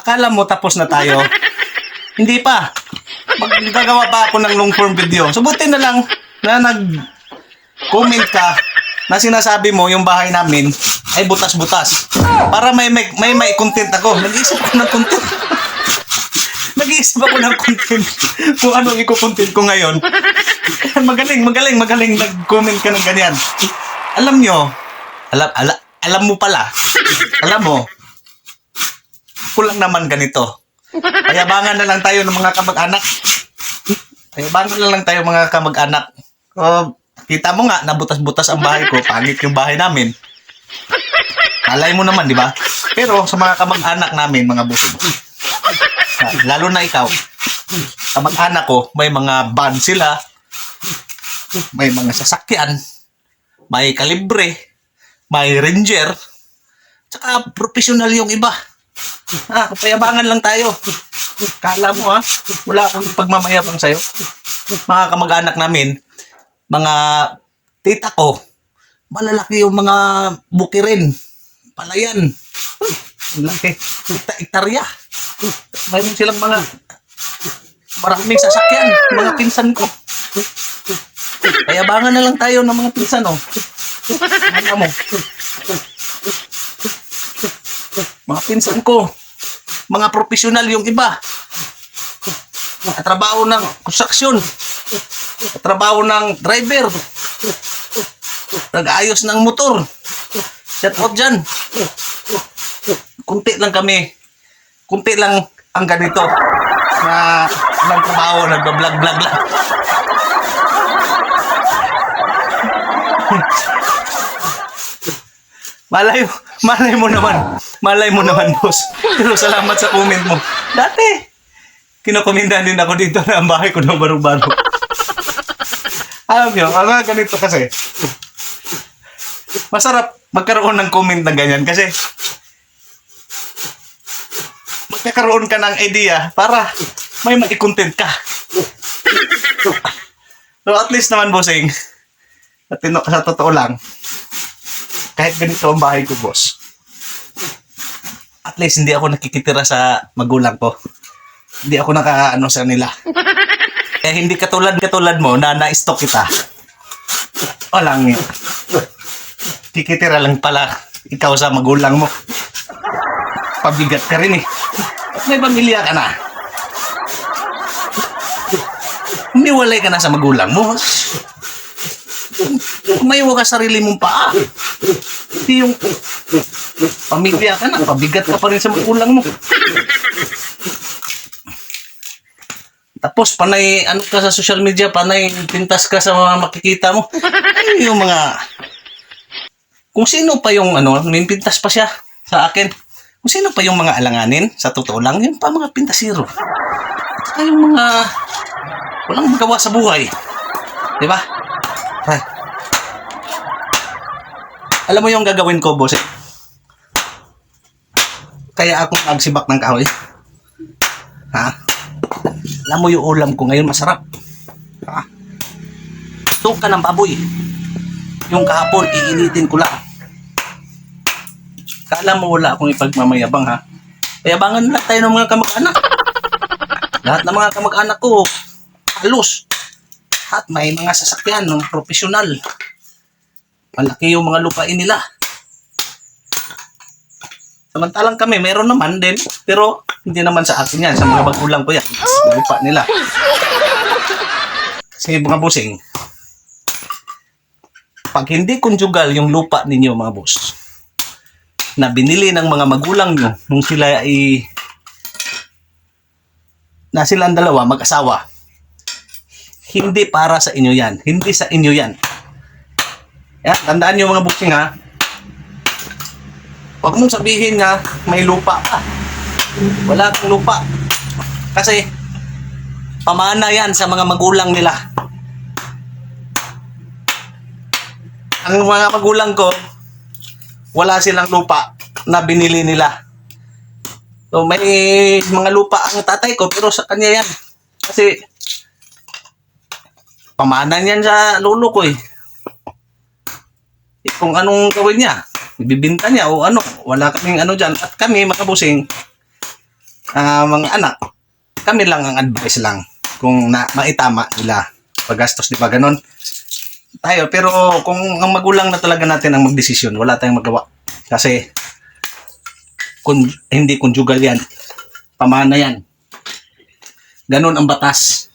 Akala mo tapos na tayo? Hindi pa. Magagawa pa ako ng long form video. So buti na lang na nag-comment ka na sinasabi mo yung bahay namin ay butas-butas. Para may content ako. Nag-iisip ako ng content. Nag-iisip ako ng content. Kung anong i-content ko ngayon. Magaling nag-comment ka ng ganyan. Alam nyo, alam mo pala. Alam mo, kulang naman ganito. Payabangan na lang tayo ng mga kamag-anak. Payabangan na lang tayo mga kamag-anak. Kita mo nga, nabutas-butas ang bahay ko. Pangit yung bahay namin. Alay mo naman, di ba? Pero sa mga kamag-anak namin, mga busing. Lalo na ikaw. Kamag-anak ko, may mga van sila. May mga sasakyan. May kalibre. May ranger. Tsaka professional yung iba. Payabangan lang tayo. Kala mo wala akong pagmamayabang sa'yo. Mga kamag-anak namin, mga tita ko, malalaki yung mga bukirin. Palayan. Ang laki. Hektarya. Mayroon silang maraming sasakyan. Mga pinsan ko. Payabangan na lang tayo ng mga pinsan, Ano mo? Mga pinsan ko, mga profesional yung iba. Trabaho ng construction, trabaho ng driver, nag-ayos ng motor. Shout out dyan. Kunti lang kami. Kunti lang ang ganito na ng trabaho, nagbablog-vlog lang. Malay mo naman, boss. Pero salamat sa comment mo. Dati, kinokomendahan din ako dito na ang bahay ko ng baro-baro. Alam nyo, ganito kasi. Masarap magkaroon ng comment na ganyan kasi magkakaroon ka ng idea para may maki-content ka. So at least naman, bossing, sa totoo lang, kahit ganito ang bahay ko, boss, at least hindi ako nakikitira sa magulang ko. Hindi ako nakaano sa nila. Hindi katulad mo na na-stock kita. Walang yun. Kikitira lang pala ikaw sa magulang mo. Pabigat ka rin eh. May pamilya ka na. Umiwalay ka na sa magulang mo. Umayaw ka sarili mong paa. Hindi yung pamilya ka na, pabigat ka pa rin sa magulang mo. Tapos panay ka sa social media, panay pintas ka sa mga makikita mo. Ano yung mga kung sino pa yung may pintas pa siya sa akin. Kung sino pa yung mga alanganin, sa totoo lang, yung pa mga pintasiro. At yung mga walang magawa sa buhay. Di ba? Ay. Alam mo yung gagawin ko, boss? Kaya ako nagsibak ng kahoy. Alam mo yung ulam ko ngayon masarap. Tuka ng baboy. Yung kahapon, iinitin ko lang. Kala mo wala akong ipagmamayabang, Payabangan lang tayo ng mga kamag-anak. Lahat ng mga kamag-anak ko, halos. At may mga sasakyan ng profesional. Malaki yung mga lupain nila. Samantalang kami, meron naman din. Pero hindi naman sa akin yan. Sa mga magulang ko yan. Lupa nila. Kasi mga bossing, pag hindi conjugal yung lupa ninyo, mga boss, na binili ng mga magulang nyo nung sila na silang dalawa, mag-asawa, hindi para sa inyo yan. Hindi sa inyo yan. Tandaan nyo mga bossing, huwag mong sabihin nga may lupa ka. Wala kang lupa. Kasi pamana yan sa mga magulang nila. Ang mga magulang ko, wala silang lupa na binili nila. So may mga lupa ang tatay ko, pero sa kanya yan. Kasi pamana yan sa lolo ko eh. Kung anong gawin niya, ibibinta niya o wala kaming dyan. At kami, mga bossing, mga anak, kami lang ang advice lang kung maitama nila paggastos, di ba ganon? Tayo, pero kung ang magulang na talaga natin ang magdesisyon, wala tayong magawa. Kasi hindi conjugal yan. Pamana yan. Ganon ang batas.